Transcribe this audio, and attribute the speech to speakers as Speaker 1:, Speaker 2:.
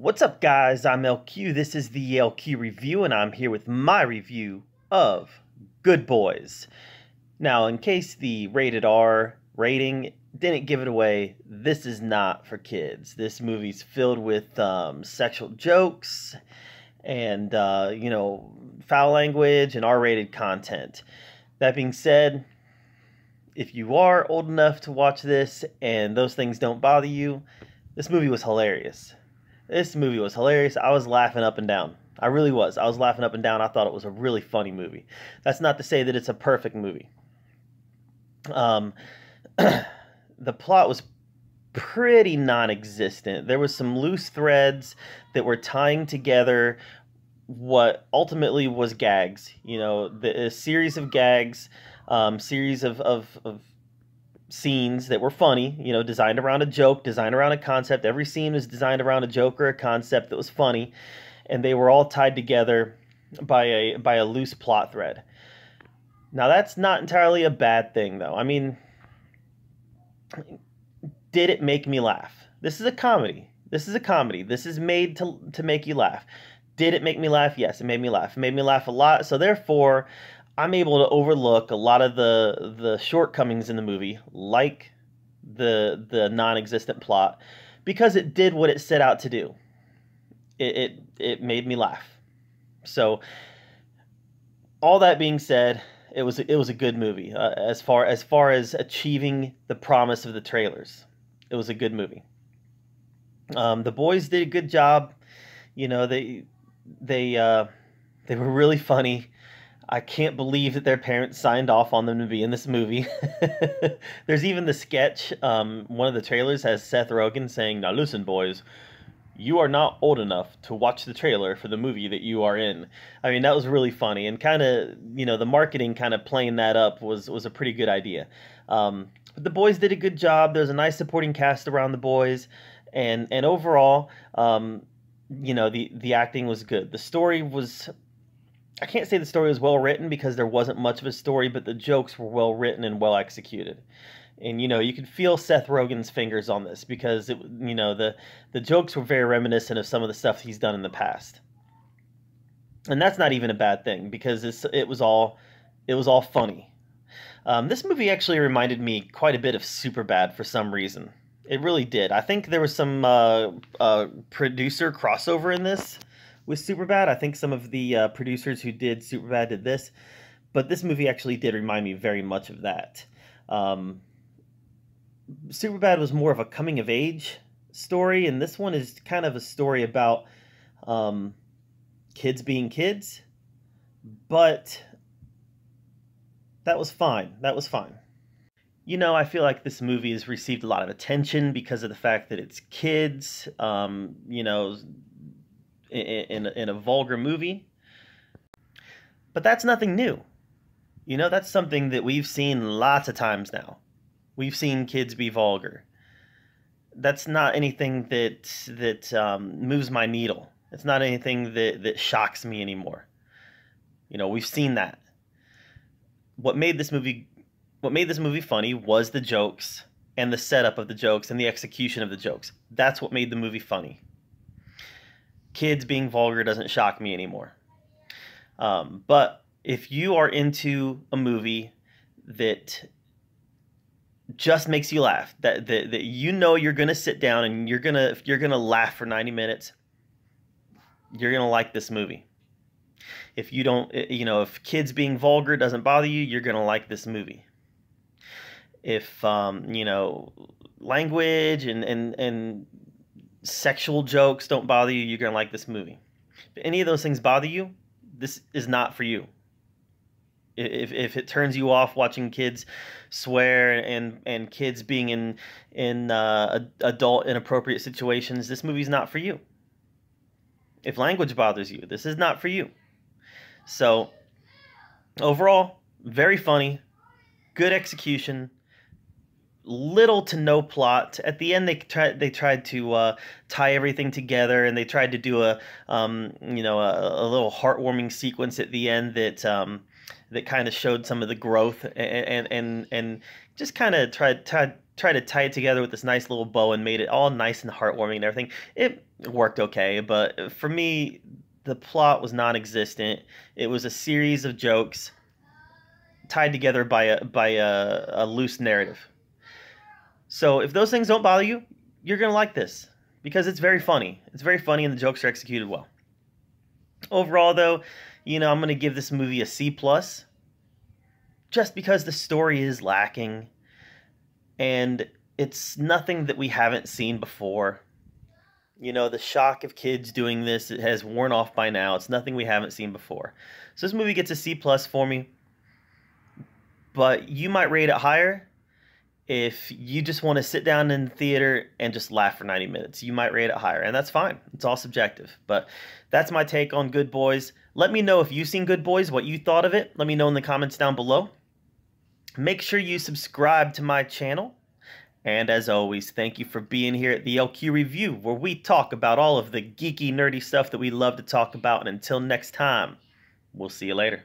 Speaker 1: What's up, guys? I'm LQ. This is the LQ Review, and I'm here with my review of Good Boys. Now, in case the rated R rating didn't give it away, this is not for kids. This movie's filled with sexual jokes and, foul language and R-rated content. That being said, if you are old enough to watch this and those things don't bother you, this movie was hilarious. This movie was hilarious. I was laughing up and down. I really was. I was laughing up and down. I thought it was a really funny movie. That's not to say that it's a perfect movie. The plot was pretty non-existent. There was some loose threads that were tying together what ultimately was gags. A series of gags, series of scenes that were funny, designed around a joke, designed around a concept. Every scene was designed around a joke or a concept that was funny, and they were all tied together by a loose plot thread. Now, that's not entirely a bad thing, though. I mean, did it make me laugh? This is a comedy. This is made to make you laugh. Did it make me laugh? Yes, it made me laugh. It made me laugh a lot, so therefore I'm able to overlook a lot of the shortcomings in the movie, like the non-existent plot, because it did what it set out to do. It made me laugh. So, all that being said, it was a good movie. As far as achieving the promise of the trailers, it was a good movie. The boys did a good job. They were really funny. I can't believe that their parents signed off on them to be in this movie. There's even the sketch. One of the trailers has Seth Rogen saying, "Now listen, boys, you are not old enough to watch the trailer for the movie that you are in." I mean, that was really funny, and kind of, the marketing kind of playing that up was a pretty good idea. But the boys did a good job. There's a nice supporting cast around the boys, and overall, the acting was good. The story was, I can't say the story was well written because there wasn't much of a story, but the jokes were well written and well executed. And you could feel Seth Rogen's fingers on this because the jokes were very reminiscent of some of the stuff he's done in the past. And that's not even a bad thing because it was all funny. This movie actually reminded me quite a bit of Superbad for some reason. It really did. I think there was some producer crossover in this with Superbad. I think some of the producers who did Superbad did this, but this movie actually did remind me very much of that. Superbad was more of a coming of age story, and this one is kind of a story about kids being kids, but that was fine. I feel like this movie has received a lot of attention because of the fact that it's kids, in a vulgar movie. But that's nothing new. That's something that we've seen lots of times now. We've seen kids be vulgar. That's not anything that moves my needle. It's not anything that shocks me anymore. We've seen that. What made this movie funny was the jokes and the setup of the jokes and the execution of the jokes. That's what made the movie funny. Kids being vulgar doesn't shock me anymore. But if you are into a movie that just makes you laugh, that you're gonna sit down and you're gonna laugh for 90 minutes, you're gonna like this movie. If you don't, if kids being vulgar doesn't bother you, you're gonna like this movie. If language and sexual jokes don't bother you, you're gonna like this movie. If any of those things bother you, this is not for you. If it turns you off watching kids swear and kids being in adult inappropriate situations, this movie's not for you. If language bothers you, this is not for you. So overall, very funny, good execution, little to no plot. At the end, they tried to tie everything together, and they tried to do a little heartwarming sequence at the end that kind of showed some of the growth and just kind of tried tried to tie it together with this nice little bow and made it all nice and heartwarming and everything. It worked okay, but for me, the plot was non-existent. It was a series of jokes tied together by a loose narrative. So if those things don't bother you, you're gonna like this because it's very funny. It's very funny and the jokes are executed well. Overall, though, I'm gonna give this movie a C plus, just because the story is lacking and it's nothing that we haven't seen before. The shock of kids doing this, it has worn off by now. It's nothing we haven't seen before. So this movie gets a C plus for me, but you might rate it higher if you just want to sit down in the theater and just laugh for 90 minutes. You might rate it higher, and that's fine. It's all subjective. But that's my take on Good Boys. Let me know if you've seen Good Boys, what you thought of it. Let me know in the comments down below. Make sure you subscribe to my channel. And as always, thank you for being here at the LQ Review, where we talk about all of the geeky, nerdy stuff that we love to talk about. And until next time, we'll see you later.